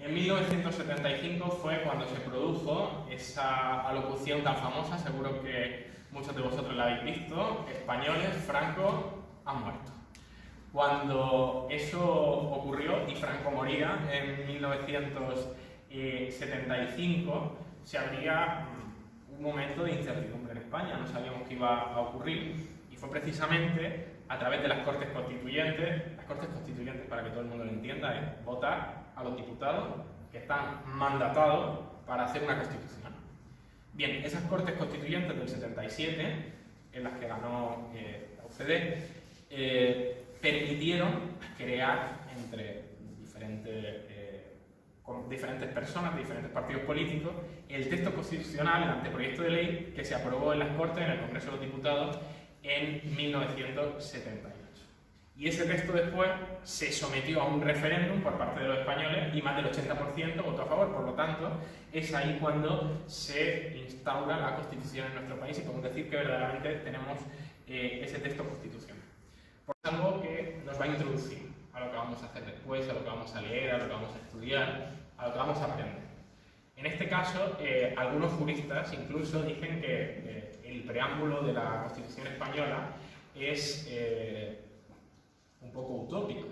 En 1975 fue cuando se produjo esa alocución tan famosa, seguro que muchos de vosotros la habéis visto: españoles, Franco ha muerto. Cuando eso ocurrió y Franco moría en 1975, se abría un momento de incertidumbre en España, no sabíamos qué iba a ocurrir, y fue precisamente a través de las Cortes Constituyentes. Las Cortes Constituyentes, para que todo el mundo lo entienda, es votar a los diputados que están mandatados para hacer una constitución. Bien, esas Cortes Constituyentes del 77, en las que ganó la UCD, permitieron crear entre diferentes personas, de diferentes partidos políticos, el texto constitucional, el anteproyecto de ley que se aprobó en las Cortes, en el Congreso de los Diputados, en 1978. Y ese texto después se sometió a un referéndum por parte de los españoles y más del 80% votó a favor. Por lo tanto, es ahí cuando se instaura la Constitución en nuestro país y podemos decir que verdaderamente tenemos ese texto constitucional. Por algo que nos va a introducir a lo que vamos a hacer después, a lo que vamos a leer, a lo que vamos a estudiar, a lo que vamos a aprender. En este caso, algunos juristas incluso dicen que el preámbulo de la Constitución española es un poco utópico,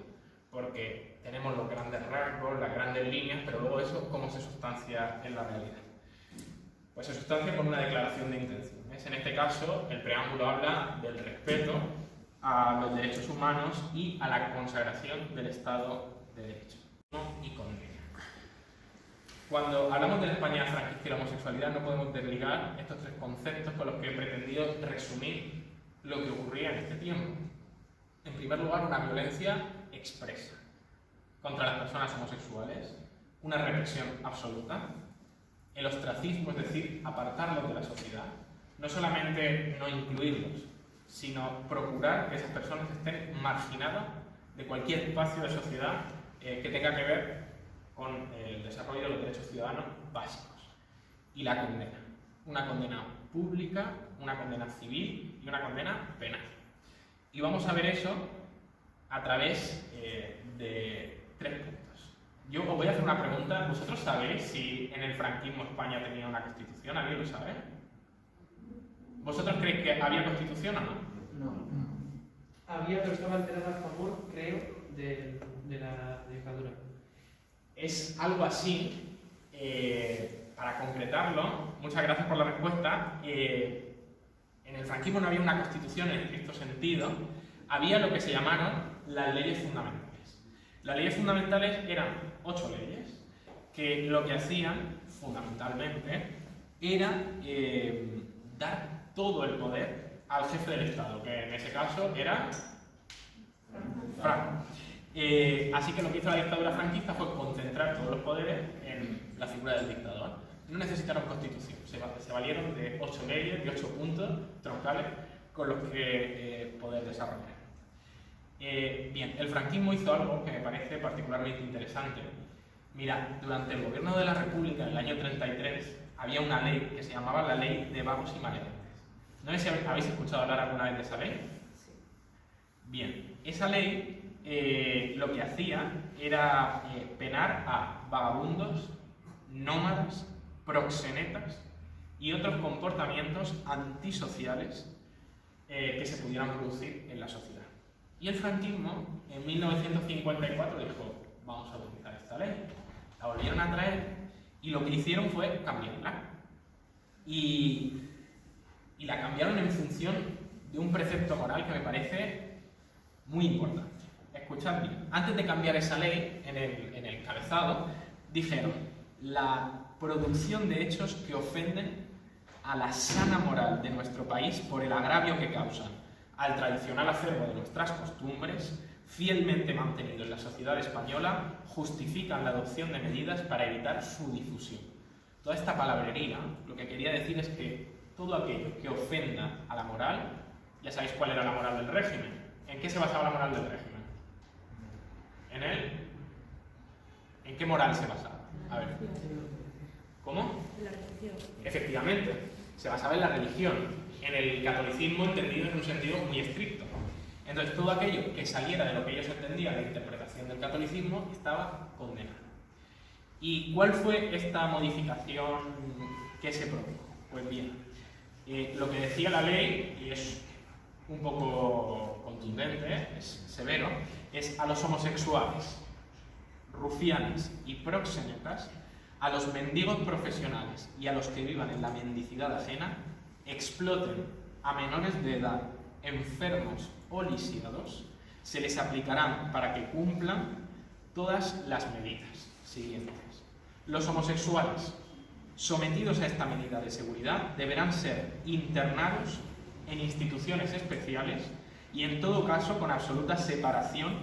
porque tenemos los grandes rasgos, las grandes líneas, pero luego eso, ¿cómo se sustancia en la realidad? Pues se sustancia con una declaración de intenciones. En este caso, el preámbulo habla del respeto a los derechos humanos y a la consagración del Estado de Derecho y condena. Cuando hablamos de la España franquista y la homosexualidad, no podemos desligar estos tres conceptos con los que he pretendido resumir lo que ocurría en este tiempo. En primer lugar, una violencia expresa contra las personas homosexuales, una represión absoluta, el ostracismo, es decir, apartarlos de la sociedad, no solamente no incluirlos, sino procurar que esas personas estén marginadas de cualquier espacio de sociedad que tenga que ver con el desarrollo de los derechos ciudadanos básicos. Y la condena, una condena pública, una condena civil y una condena penal. Y vamos a ver eso a través de tres puntos. Yo os voy a hacer una pregunta. ¿Vosotros sabéis si en el franquismo España tenía una constitución? ¿Alguien lo sabe? ¿Vosotros creéis que había constitución o no? No. Había, pero estaba alterada a favor, creo, de la dictadura. Es algo así. Para concretarlo, muchas gracias por la respuesta. En el franquismo no había una constitución en estricto sentido, había lo que se llamaron las leyes fundamentales. Las leyes fundamentales eran 8 leyes que lo que hacían fundamentalmente era dar todo el poder al jefe del Estado, que en ese caso era Franco. Así que lo que hizo la dictadura franquista fue concentrar todos los poderes en la figura del dictador. No necesitaron constitución, se valieron de 8 leyes, de 8 puntos troncales con los que poder desarrollar. Bien, el franquismo hizo algo que me parece particularmente interesante. Mira, durante el gobierno de la República, en el año 33, había una ley que se llamaba la Ley de Vagos y Maleantes. No sé si habéis escuchado hablar alguna vez de esa ley. Sí. Bien, esa ley lo que hacía era penar a vagabundos, nómadas, proxenetas y otros comportamientos antisociales que se pudieran producir en la sociedad. Y el franquismo, en 1954, dijo: vamos a utilizar esta ley. La volvieron a traer y lo que hicieron fue cambiarla. Y la cambiaron en función de un precepto moral que me parece muy importante. Escuchad bien, antes de cambiar esa ley, en el cabezado, dijeron: la producción de hechos que ofenden a la sana moral de nuestro país por el agravio que causan al tradicional acervo de nuestras costumbres, fielmente mantenido en la sociedad española, justifican la adopción de medidas para evitar su difusión. Toda esta palabrería lo que quería decir es que todo aquello que ofenda a la moral, ya sabéis cuál era la moral del régimen. ¿En qué se basaba la moral del régimen? ¿En qué moral se basaba? A ver. ¿Cómo? La religión. Efectivamente, se basaba en la religión, en el catolicismo entendido en un sentido muy estricto. Entonces, todo aquello que saliera de lo que ellos entendían, la interpretación del catolicismo, estaba condenado. ¿Y cuál fue esta modificación que se produjo? Pues bien, lo que decía la ley, y es un poco contundente, es severo, es a los homosexuales, rufianes y proxenetas, a los mendigos profesionales y a los que vivan en la mendicidad ajena, exploten a menores de edad, enfermos o lisiados, se les aplicarán para que cumplan todas las medidas siguientes. Los homosexuales sometidos a esta medida de seguridad deberán ser internados en instituciones especiales y en todo caso con absoluta separación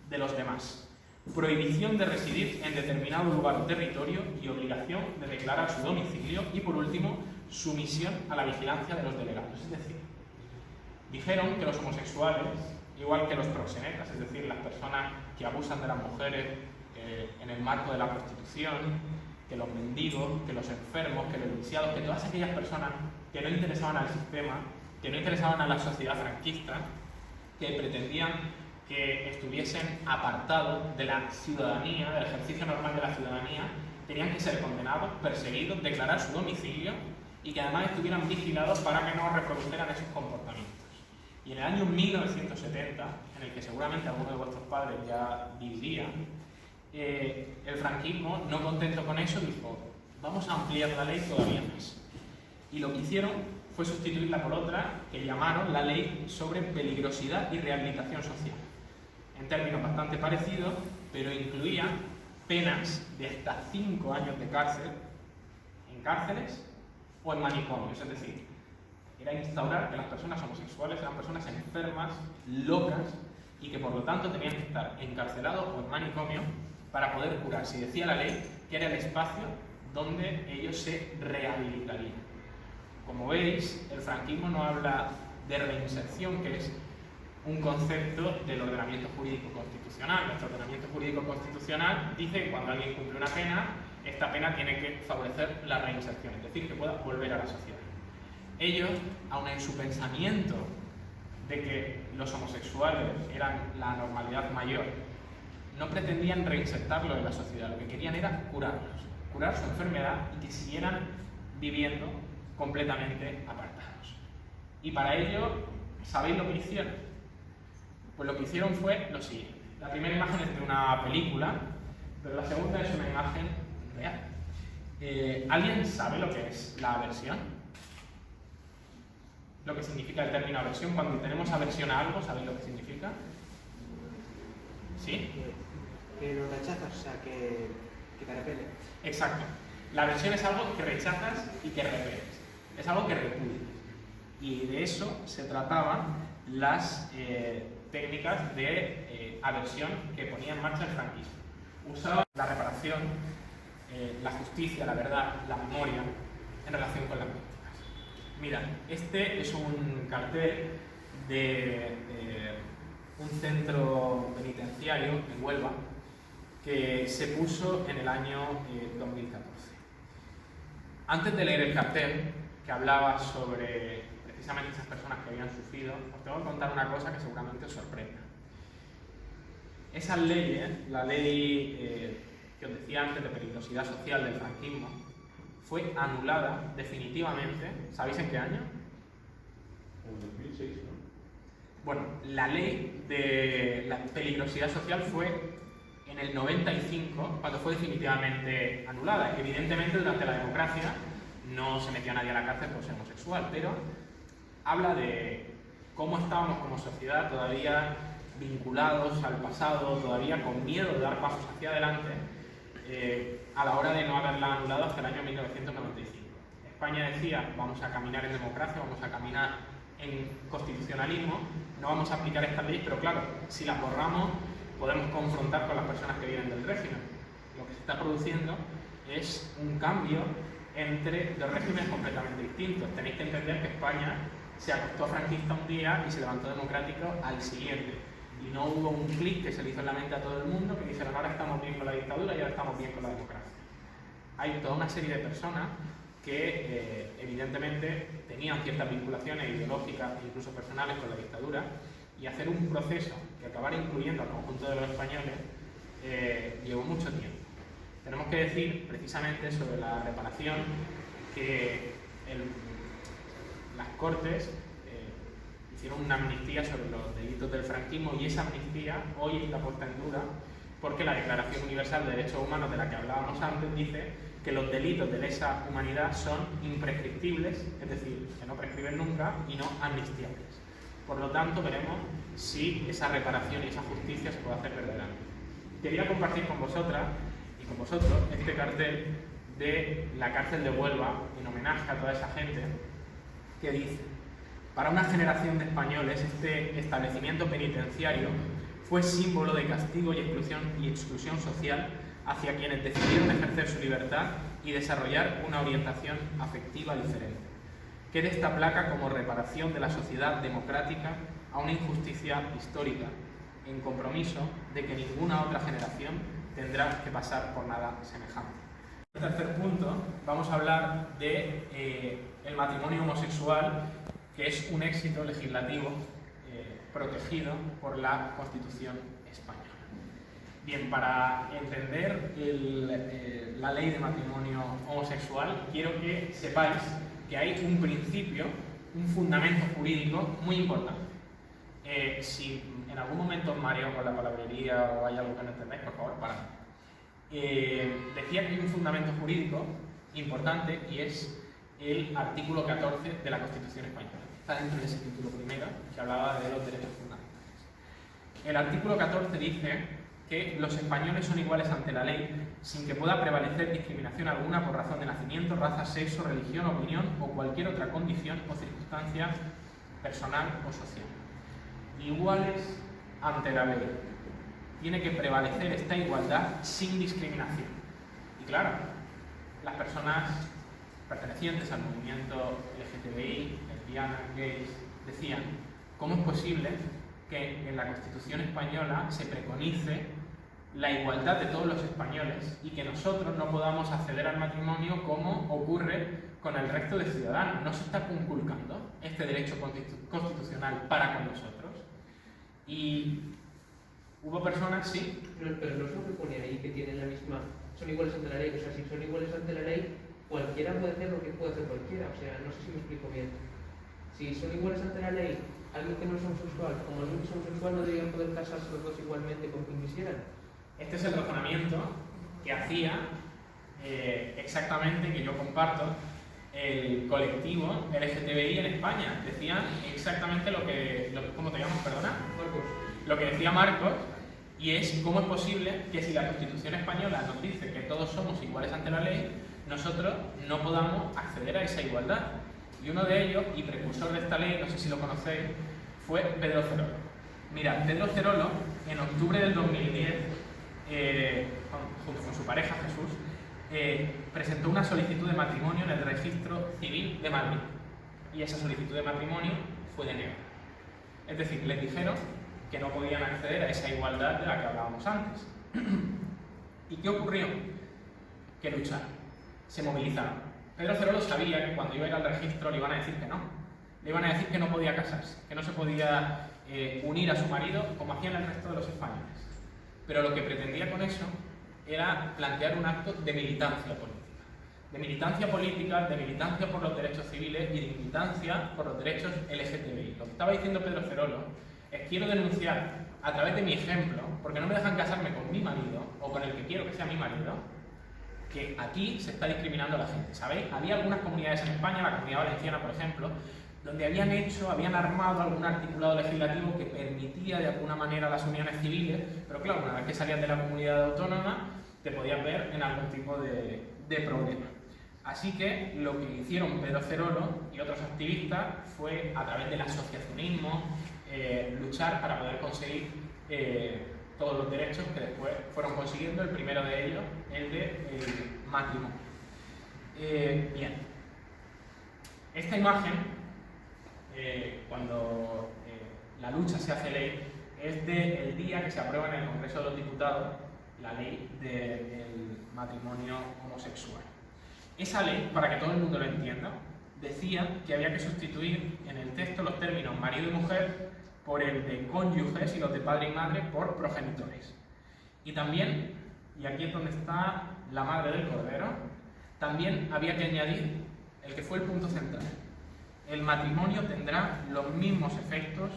de los demás. Prohibición de residir en determinado lugar o territorio y obligación de declarar su domicilio y, por último, sumisión a la vigilancia de los delegados. Es decir, dijeron que los homosexuales, igual que los proxenetas, es decir, las personas que abusan de las mujeres en el marco de la prostitución, que los mendigos, que los enfermos, que los lisiados, que todas aquellas personas que no interesaban al sistema, que no interesaban a la sociedad franquista, que pretendían que estuviesen apartados de la ciudadanía, del ejercicio normal de la ciudadanía, tenían que ser condenados, perseguidos, declarar su domicilio y que además estuvieran vigilados para que no reprodujeran esos comportamientos. Y en el año 1970, en el que seguramente alguno de vuestros padres ya viviría, el franquismo, no contento con eso, dijo: vamos a ampliar la ley todavía más. Y lo que hicieron fue sustituirla por otra que llamaron la Ley sobre Peligrosidad y Rehabilitación Social, en términos bastante parecidos, pero incluía penas de hasta 5 años de cárcel en cárceles o en manicomios. Es decir, era instaurar que las personas homosexuales eran personas enfermas, locas, y que por lo tanto tenían que estar encarcelados o en manicomio para poder curarse. Y decía la ley que era el espacio donde ellos se rehabilitarían. Como veis, el franquismo no habla de reinserción, que es un concepto del ordenamiento jurídico constitucional. Nuestro ordenamiento jurídico constitucional dice que cuando alguien cumple una pena, esta pena tiene que favorecer la reinserción, es decir, que pueda volver a la sociedad. Ellos, aun en su pensamiento de que los homosexuales eran la normalidad mayor, no pretendían reinsertarlos en la sociedad, lo que querían era curarlos, curar su enfermedad y que siguieran viviendo completamente apartados. Y para ello, ¿sabéis lo que hicieron? Pues lo que hicieron fue lo siguiente. La primera imagen es de una película, pero la segunda es una imagen real. ¿Alguien sabe lo que es la aversión? Lo que significa el término aversión. Cuando tenemos aversión a algo, ¿sabéis lo que significa? ¿Sí? Que lo rechazas, o sea, que te repele. Exacto. La aversión es algo que rechazas y que repeles. Es algo que repudias. Y de eso se trataban las técnicas de aversión que ponía en marcha el franquismo. Usaba la reparación, la justicia, la verdad, la memoria en relación con las víctimas. Mirad, este es un cartel de un centro penitenciario en Huelva que se puso en el año 2014. Antes de leer el cartel, que hablaba sobre precisamente esas personas que habían sufrido, os tengo que contar una cosa que seguramente os sorprenda. Esas leyes, la ley que os decía antes de peligrosidad social del franquismo, fue anulada definitivamente, ¿sabéis en qué año? En 2006, ¿no? Bueno, la ley de la peligrosidad social fue en el 95, cuando fue definitivamente anulada. Evidentemente, durante la democracia no se metió a nadie a la cárcel por ser homosexual, pero habla de cómo estábamos como sociedad todavía vinculados al pasado, todavía con miedo de dar pasos hacia adelante, a la hora de no haberla anulado hasta el año 1995. España decía: vamos a caminar en democracia, vamos a caminar en constitucionalismo, no vamos a aplicar estas leyes, pero claro, si las borramos podemos confrontar con las personas que vienen del régimen. Lo que se está produciendo es un cambio entre dos regímenes completamente distintos. Tenéis que entender que España se acostó franquista un día y se levantó democrático al siguiente. Y no hubo un clic que se le hizo en la mente a todo el mundo que dijeron: ahora estamos bien con la dictadura y ahora estamos bien con la democracia. Hay toda una serie de personas que evidentemente tenían ciertas vinculaciones ideológicas e incluso personales con la dictadura, y hacer un proceso que acabara incluyendo al conjunto de los españoles llevó mucho tiempo. Tenemos tenemos que decir precisamente sobre la reparación que las Cortes hicieron una amnistía sobre los delitos del franquismo, y esa amnistía hoy está puesta en duda porque la Declaración Universal de Derechos Humanos de la que hablábamos antes dice que los delitos de lesa humanidad son imprescriptibles, es decir, que no prescriben nunca y no amnistiables. Por lo tanto, veremos si esa reparación y esa justicia se puede hacer verdaderamente. Quería compartir con vosotras y con vosotros este cartel de la cárcel de Huelva en homenaje a toda esa gente que dice: para una generación de españoles este establecimiento penitenciario fue símbolo de castigo y exclusión social hacia quienes decidieron ejercer su libertad y desarrollar una orientación afectiva diferente. Quede esta placa como reparación de la sociedad democrática a una injusticia histórica, en compromiso de que ninguna otra generación tendrá que pasar por nada semejante. En el tercer punto vamos a hablar de el matrimonio homosexual, que es un éxito legislativo protegido por la Constitución española. Bien, para entender la ley de matrimonio homosexual, quiero que sepáis que hay un principio, un fundamento jurídico muy importante. Si en algún momento os mareo con la palabrería o hay algo que no entendéis, por favor, parad. Decía que hay un fundamento jurídico importante y es el artículo 14 de la Constitución española. Está dentro de ese título primero, que hablaba de los derechos fundamentales. El artículo 14 dice que los españoles son iguales ante la ley sin que pueda prevalecer discriminación alguna por razón de nacimiento, raza, sexo, religión, opinión o cualquier otra condición o circunstancia personal o social. Iguales ante la ley. Tiene que prevalecer esta igualdad sin discriminación. Y claro, las personas pertenecientes al movimiento LGTBI, lesbianas, gays, decían: ¿cómo es posible que en la Constitución española se preconice la igualdad de todos los españoles y que nosotros no podamos acceder al matrimonio como ocurre con el resto de ciudadanos? ¿No se está conculcando este derecho constitucional para con nosotros? Y hubo personas, sí. Pero no se pone ahí que tienen la misma, son iguales ante la ley. O sea, si son iguales ante la ley, cualquiera puede hacer lo que puede hacer cualquiera. O sea, no sé si me explico bien. Si son iguales ante la ley, alguien que no es homosexual, como alguien que es homosexual, no deberían poder casarse los dos igualmente con quien quisieran. Este es el razonamiento que hacía exactamente, que yo comparto, el colectivo LGTBI en España. Decían exactamente lo que ¿cómo te llamas? Perdona. Marcos. Lo que decía Marcos, y es cómo es posible que si la Constitución española nos dice que todos somos iguales ante la ley, nosotros no podamos acceder a esa igualdad. Y uno de ellos, y precursor de esta ley, no sé si lo conocéis, fue Pedro Cerolo. Mira, Pedro Cerolo, en octubre del 2010, junto con su pareja Jesús, presentó una solicitud de matrimonio en el Registro Civil de Madrid. Y esa solicitud de matrimonio fue denegada. Es decir, les dijeron que no podían acceder a esa igualdad de la que hablábamos antes. ¿Y qué ocurrió? Que lucharon, se movilizaron. Pedro Cerolo sabía que cuando iba a ir al registro le iban a decir que no. Le iban a decir que no podía casarse, que no se podía unir a su marido como hacían el resto de los españoles. Pero lo que pretendía con eso era plantear un acto de militancia política. De militancia política, de militancia por los derechos civiles y de militancia por los derechos LGTBI. Lo que estaba diciendo Pedro Cerolo es: quiero denunciar a través de mi ejemplo, porque no me dejan casarme con mi marido o con el que quiero que sea mi marido, que aquí se está discriminando a la gente. ¿Sabéis? Había algunas comunidades en España, la Comunidad Valenciana, por ejemplo, donde habían armado algún articulado legislativo que permitía de alguna manera las uniones civiles, pero claro, una vez que salías de la comunidad autónoma, te podías ver en algún tipo de problema. Así que lo que hicieron Pedro Cerolo y otros activistas fue, a través del asociacionismo, luchar para poder conseguir todos los derechos que después fueron consiguiendo. El primero de ellos, el de matrimonio. Bien. Esta imagen, cuando la lucha se hace ley, es del día que se aprueba en el Congreso de los Diputados la ley del matrimonio homosexual. Esa ley, para que todo el mundo lo entienda, decía que había que sustituir en el texto los términos marido y mujer por el de cónyuges y los de padre y madre por progenitores. Y también, y aquí es donde está la madre del cordero, también había que añadir el que fue el punto central. El matrimonio tendrá los mismos efectos,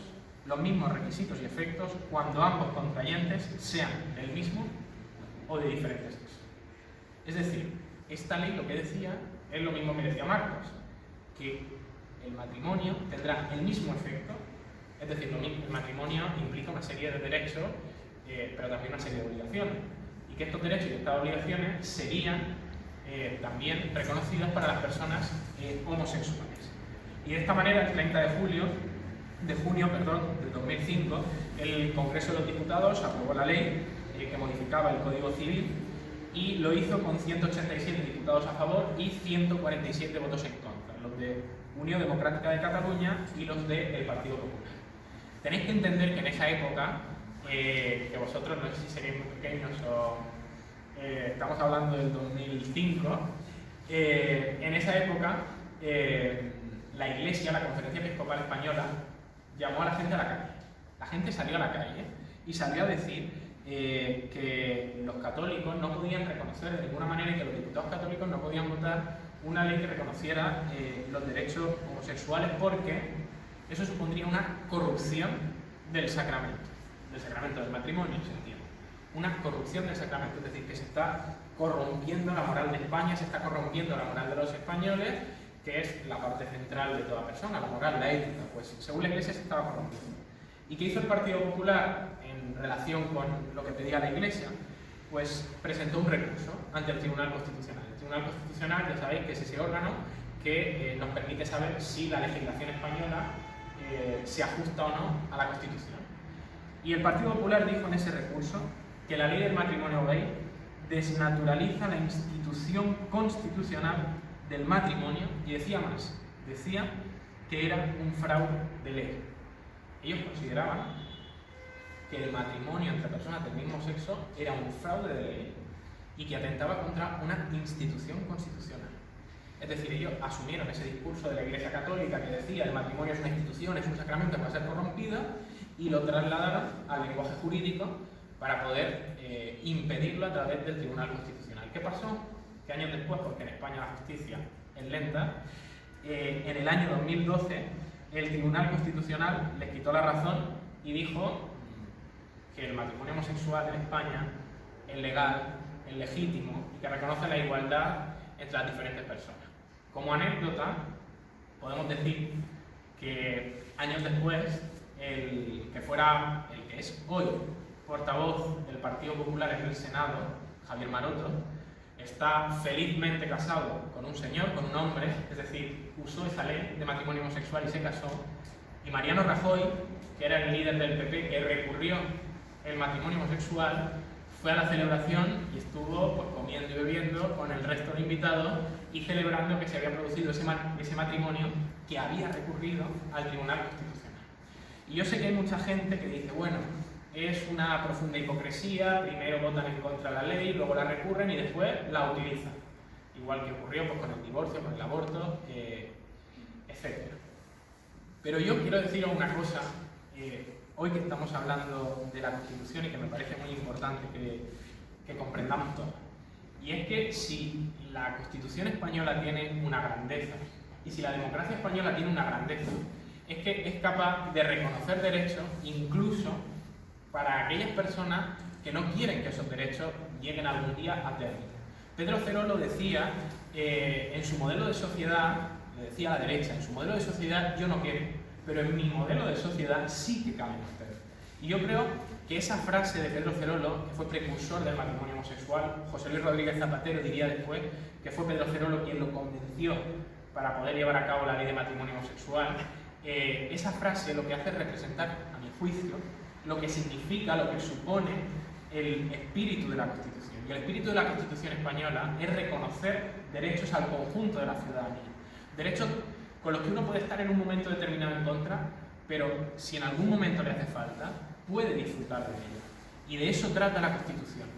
los mismos requisitos y efectos cuando ambos contrayentes sean del mismo o de diferentes sexos. Es decir, esta ley lo que decía es lo mismo que decía Marcos, que el matrimonio tendrá el mismo efecto, es decir, el matrimonio implica una serie de derechos, pero también una serie de obligaciones, y que estos derechos y estas obligaciones serían también reconocidas para las personas homosexuales. Y de esta manera, el 30 de junio del 2005, el Congreso de los Diputados aprobó la ley que modificaba el Código Civil y lo hizo con 187 diputados a favor y 147 votos en contra, los de Unión Democrática de Cataluña y los del Partido Popular. Tenéis que entender que en esa época, que vosotros no sé si seréis muy pequeños o estamos hablando del 2005, en esa época la Iglesia, la Conferencia Episcopal Española, llamó a la gente a la calle. La gente salió a la calle y salió a decir que los católicos no podían reconocer de ninguna manera y que los diputados católicos no podían votar una ley que reconociera los derechos homosexuales porque eso supondría una corrupción del sacramento del matrimonio, se entiende. Una corrupción del sacramento, es decir, que se está corrompiendo la moral de España, se está corrompiendo la moral de los españoles, que es la parte central de toda persona, la moral, la ética, pues según la Iglesia se estaba corrompiendo. ¿Y qué hizo el Partido Popular en relación con lo que pedía la Iglesia? Pues presentó un recurso ante el Tribunal Constitucional. El Tribunal Constitucional, ya sabéis que es ese órgano que nos permite saber si la legislación española se ajusta o no a la Constitución. Y el Partido Popular dijo en ese recurso que la ley del matrimonio gay desnaturaliza la institución constitucional del matrimonio y decía más, decía que era un fraude de ley. Ellos consideraban que el matrimonio entre personas del mismo sexo era un fraude de ley y que atentaba contra una institución constitucional. Es decir, ellos asumieron ese discurso de la Iglesia Católica que decía el matrimonio es una institución, es un sacramento que va a ser corrompida y lo trasladaron al lenguaje jurídico para poder impedirlo a través del Tribunal Constitucional. ¿Qué pasó? Que años después, porque en España la justicia es lenta, en el año 2012 el Tribunal Constitucional les quitó la razón y dijo que el matrimonio homosexual en España es legal, es legítimo y que reconoce la igualdad entre las diferentes personas. Como anécdota, podemos decir que años después, el que es hoy portavoz del Partido Popular en el Senado, Javier Maroto, está felizmente casado con un señor, con un hombre, es decir, usó esa ley de matrimonio homosexual y se casó. Y Mariano Rajoy, que era el líder del PP que recurrió el matrimonio homosexual, fue a la celebración y estuvo pues, comiendo y bebiendo con el resto de invitados y celebrando que se había producido ese matrimonio que había recurrido al Tribunal Constitucional. Y yo sé que hay mucha gente que dice, bueno, es una profunda hipocresía, primero votan en contra de la ley, luego la recurren y después la utilizan. Igual que ocurrió pues, con el divorcio, con el aborto, etc. Pero yo quiero deciros una cosa, hoy que estamos hablando de la Constitución y que me parece muy importante que comprendamos todos. Y es que si la Constitución española tiene una grandeza, y si la democracia española tiene una grandeza, es que es capaz de reconocer derechos incluso para aquellas personas que no quieren que esos derechos lleguen algún día a término. Pedro Cerolo decía, en su modelo de sociedad, le decía a la derecha, en su modelo de sociedad yo no quiero, pero en mi modelo de sociedad sí que caben ustedes. Y yo creo que esa frase de Pedro Cerolo, que fue precursor del matrimonio homosexual, José Luis Rodríguez Zapatero diría después que fue Pedro Cerolo quien lo convenció para poder llevar a cabo la ley de matrimonio homosexual, esa frase lo que hace es representar, a mi juicio, lo que significa, lo que supone el espíritu de la Constitución. Y el espíritu de la Constitución española es reconocer derechos al conjunto de la ciudadanía. Derechos con los que uno puede estar en un momento determinado en contra, pero si en algún momento le hace falta, puede disfrutar de ello. Y de eso trata la Constitución,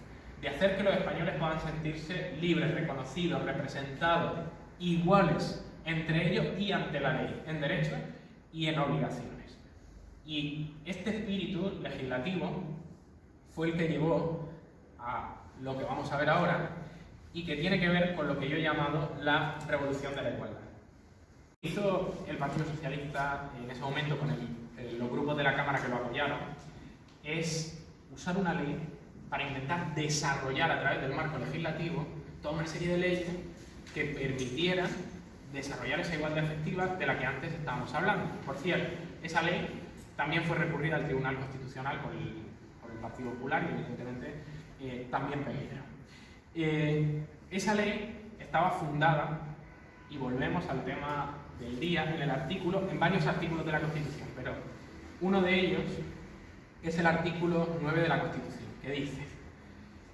de hacer que los españoles puedan sentirse libres, reconocidos, representados, iguales entre ellos y ante la ley, en derechos y en obligaciones. Y este espíritu legislativo fue el que llevó a lo que vamos a ver ahora, y que tiene que ver con lo que yo he llamado la revolución de la igualdad. Lo que hizo el Partido Socialista en ese momento con los grupos de la Cámara que lo apoyaron es usar una ley para intentar desarrollar a través del marco legislativo toda una serie de leyes que permitieran desarrollar esa igualdad efectiva de la que antes estábamos hablando. Por cierto, esa ley también fue recurrida al Tribunal Constitucional por el Partido Popular y evidentemente también peligra. Esa ley estaba fundada, y volvemos al tema del día, en varios artículos de la Constitución, pero uno de ellos es el artículo 9 de la Constitución,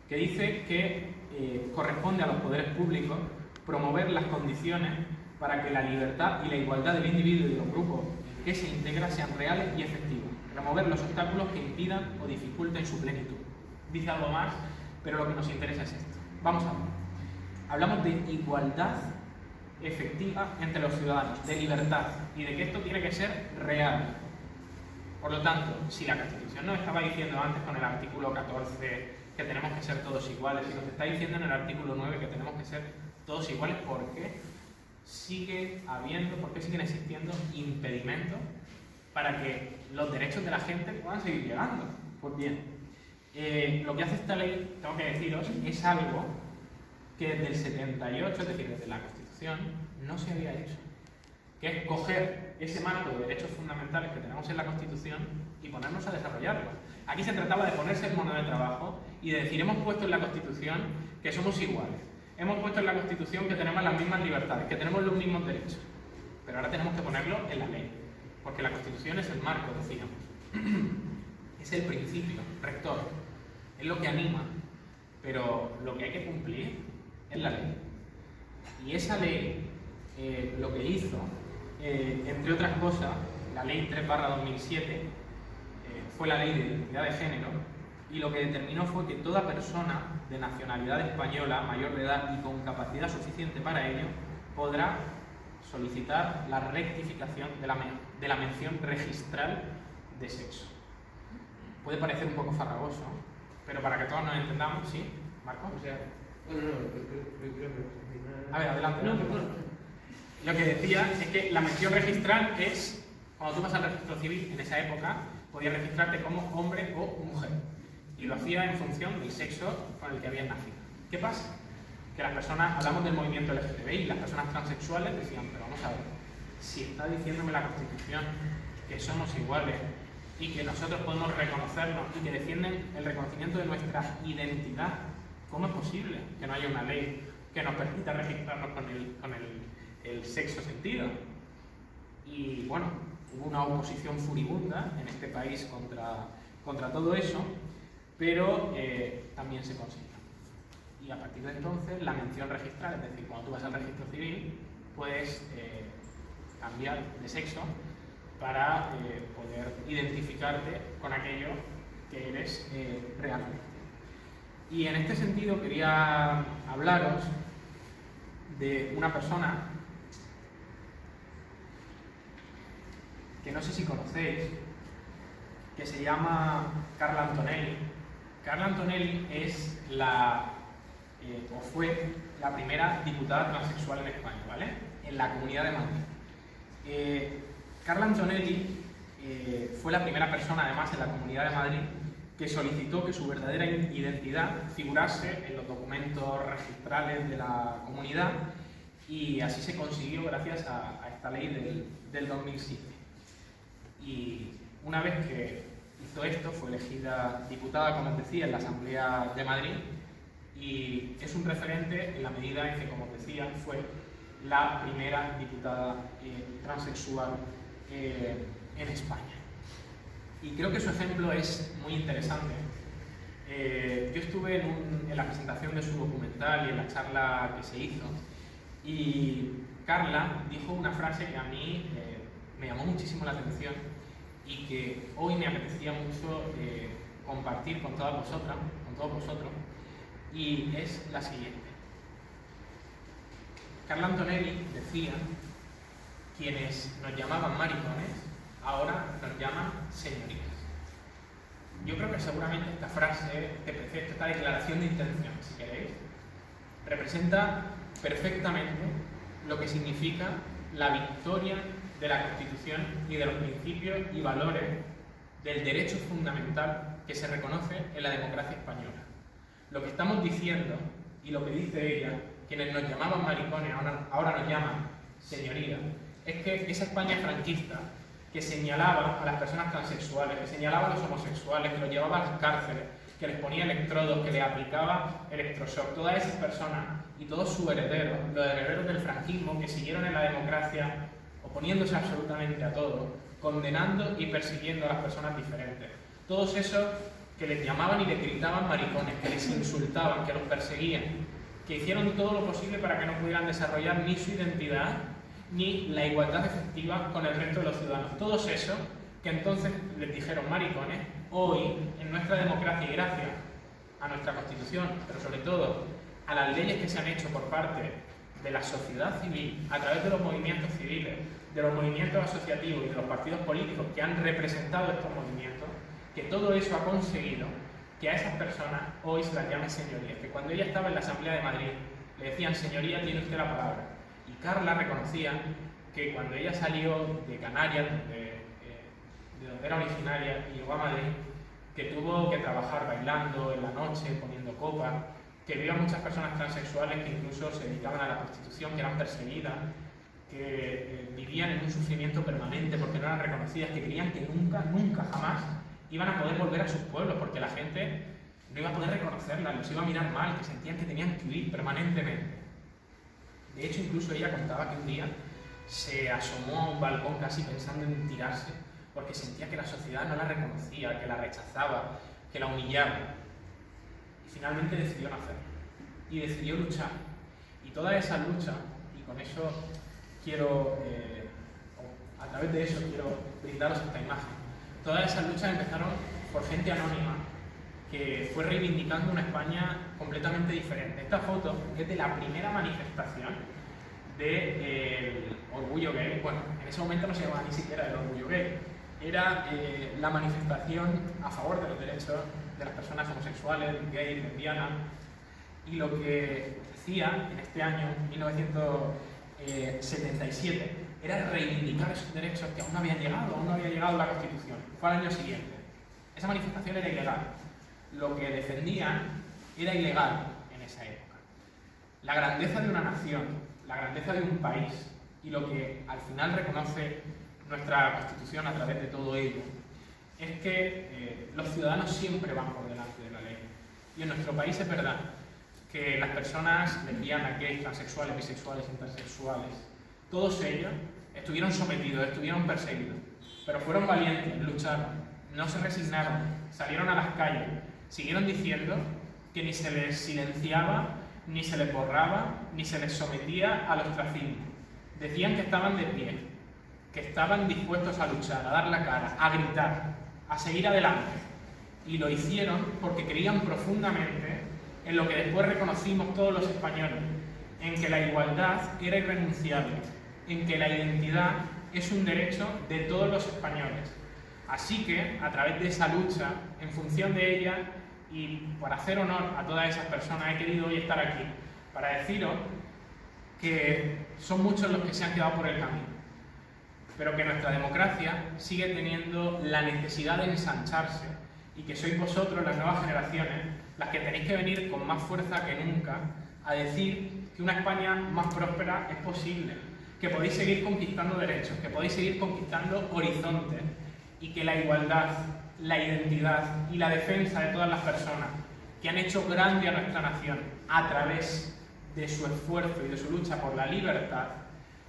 que dice que corresponde a los poderes públicos promover las condiciones para que la libertad y la igualdad del individuo y de los grupos que se integran sean reales y efectivas, remover los obstáculos que impidan o dificulten su plenitud. Dice algo más, pero lo que nos interesa es esto. Vamos a ver. Hablamos de igualdad efectiva entre los ciudadanos, de libertad, y de que esto tiene que ser real. Por lo tanto, si la Constitución nos estaba diciendo antes con el artículo 14 que tenemos que ser todos iguales, y nos está diciendo en el artículo 9 que tenemos que ser todos iguales, ¿por qué siguen existiendo impedimentos para que los derechos de la gente puedan seguir llegando? Pues bien, lo que hace esta ley, tengo que deciros, es algo que desde el 78, es decir, desde la Constitución, no se había hecho, que es coger ese marco de derechos fundamentales que tenemos en la Constitución y ponernos a desarrollarlo. Aquí se trataba de ponerse el mono de trabajo y de decir, hemos puesto en la Constitución que somos iguales, hemos puesto en la Constitución que tenemos las mismas libertades, que tenemos los mismos derechos, pero ahora tenemos que ponerlo en la ley, porque la Constitución es el marco, decíamos, es el principio rector, es lo que anima, pero lo que hay que cumplir es la ley. Y esa ley lo que hizo, entre otras cosas, la ley 3/2007, fue la ley de identidad de género, y lo que determinó fue que toda persona de nacionalidad española, mayor de edad y con capacidad suficiente para ello, podrá solicitar la rectificación de la mención registral de sexo. Puede parecer un poco farragoso, pero para que todos nos entendamos, ¿sí, Marco? O sea, bueno, no, A ver, adelante. No, perdón. Lo que decía es que la mención registral es, cuando tú vas al registro civil, en esa época, podías registrarte como hombre o mujer. Y lo hacía en función del sexo con el que habías nacido. ¿Qué pasa? Que las personas, hablamos del movimiento LGTBI, y las personas transexuales decían, pero vamos a ver, si está diciéndome la Constitución que somos iguales y que nosotros podemos reconocernos y que defienden el reconocimiento de nuestra identidad, ¿cómo es posible que no haya una ley que nos permita registrarnos con el sexo sentido? Y bueno, hubo una oposición furibunda en este país contra todo eso, pero también se consiguió. Y a partir de entonces, la mención registral, es decir, cuando tú vas al registro civil, puedes cambiar de sexo para poder identificarte con aquello que eres realmente. Y en este sentido quería hablaros de una persona que no sé si conocéis, que se llama Carla Antonelli. Carla Antonelli es o fue la primera diputada transexual en España, ¿vale? En la Comunidad de Madrid. Carla Antonelli fue la primera persona, además, en la Comunidad de Madrid que solicitó que su verdadera identidad figurase en los documentos registrales de la comunidad, y así se consiguió gracias a esta ley del 2007. Y una vez que hizo esto, fue elegida diputada, como os decía, en la Asamblea de Madrid, y es un referente en la medida en que, como os decía, fue la primera diputada transexual en España. Y creo que su ejemplo es muy interesante. Yo estuve en la presentación de su documental y en la charla que se hizo, y Carla dijo una frase que a mí me llamó muchísimo la atención y que hoy me apetecía mucho compartir con todas vosotras, con todos vosotros, y es la siguiente. Carla Antonelli decía: quienes nos llamaban maricones ahora nos llaman señoritas. Yo creo que seguramente esta frase, este precepto, esta declaración de intención, si queréis, representa perfectamente lo que significa la victoria de la Constitución y de los principios y valores del derecho fundamental que se reconoce en la democracia española. Lo que estamos diciendo, y lo que dice ella, quienes nos llamaban maricones ahora nos llaman señoría, es que esa España franquista que señalaba a las personas transexuales, que señalaba a los homosexuales, que los llevaba a las cárceles, que les ponía electrodos, que les aplicaba electroshock, todas esas personas y todos sus herederos, los herederos del franquismo que siguieron en la democracia oponiéndose absolutamente a todo, condenando y persiguiendo a las personas diferentes. Todos esos que les llamaban y les gritaban maricones, que les insultaban, que los perseguían, que hicieron todo lo posible para que no pudieran desarrollar ni su identidad ni la igualdad efectiva con el resto de los ciudadanos. Todos esos que entonces les dijeron maricones, hoy en nuestra democracia y gracias a nuestra Constitución, pero sobre todo a las leyes que se han hecho por parte de la sociedad civil, a través de los movimientos civiles, de los movimientos asociativos y de los partidos políticos que han representado estos movimientos, que todo eso ha conseguido que a esas personas hoy se las llame señorías, que cuando ella estaba en la Asamblea de Madrid le decían señoría, tiene usted la palabra. Y Carla reconocía que cuando ella salió de Canarias, de donde era originaria, y llegó a Madrid, que tuvo que trabajar bailando en la noche, poniendo copas, que vio a muchas personas transexuales que incluso se dedicaban a la prostitución, que eran perseguidas, que vivían en un sufrimiento permanente porque no eran reconocidas, que creían que nunca, nunca, jamás iban a poder volver a sus pueblos porque la gente no iba a poder reconocerlas, los iba a mirar mal, que sentían que tenían que huir permanentemente. De hecho, incluso ella contaba que un día se asomó a un balcón casi pensando en tirarse porque sentía que la sociedad no la reconocía, que la rechazaba, que la humillaba. Y finalmente decidió nacer y decidió luchar. Y toda esa lucha, y con eso quiero, a través de eso quiero brindaros esta imagen, todas esas luchas empezaron por gente anónima que fue reivindicando una España completamente diferente. Esta foto es de la primera manifestación del orgullo gay. Bueno, en ese momento no se llamaba ni siquiera el orgullo gay, era la manifestación a favor de los derechos de las personas homosexuales, gays, lesbianas, y lo que hacía en este año, 1977, era reivindicar esos derechos que aún no habían llegado, aún no había llegado la Constitución. Fue al año siguiente. Esa manifestación era ilegal. Lo que defendían era ilegal en esa época. La grandeza de una nación, la grandeza de un país, y lo que al final reconoce nuestra Constitución a través de todo ello, es que los ciudadanos siempre van por delante de la ley. Y en nuestro país es verdad que las personas lesbianas, gays, transexuales, bisexuales, intersexuales, todos ellos estuvieron sometidos, estuvieron perseguidos, pero fueron valientes, lucharon, no se resignaron, salieron a las calles, siguieron diciendo que ni se les silenciaba, ni se les borraba, ni se les sometía al ostracismo. Decían que estaban de pie, que estaban dispuestos a luchar, a dar la cara, a gritar, a seguir adelante. Y lo hicieron porque creían profundamente en lo que después reconocimos todos los españoles, en que la igualdad era irrenunciable, en que la identidad es un derecho de todos los españoles. Así que, a través de esa lucha, en función de ella, y para hacer honor a todas esas personas, he querido hoy estar aquí, para deciros que son muchos los que se han quedado por el camino, pero que nuestra democracia sigue teniendo la necesidad de ensancharse, y que sois vosotros, las nuevas generaciones, las que tenéis que venir con más fuerza que nunca a decir que una España más próspera es posible, que podéis seguir conquistando derechos, que podéis seguir conquistando horizontes, y que la igualdad, la identidad y la defensa de todas las personas que han hecho grande a nuestra nación a través de su esfuerzo y de su lucha por la libertad,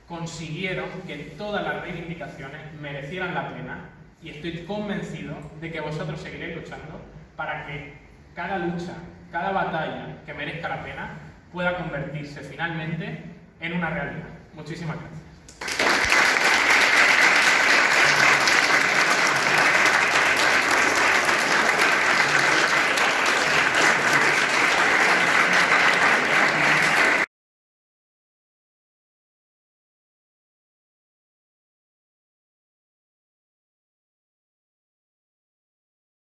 consiguieron que todas las reivindicaciones merecieran la pena, y estoy convencido de que vosotros seguiréis luchando para que cada lucha, cada batalla que merezca la pena pueda convertirse finalmente en una realidad. Muchísimas gracias.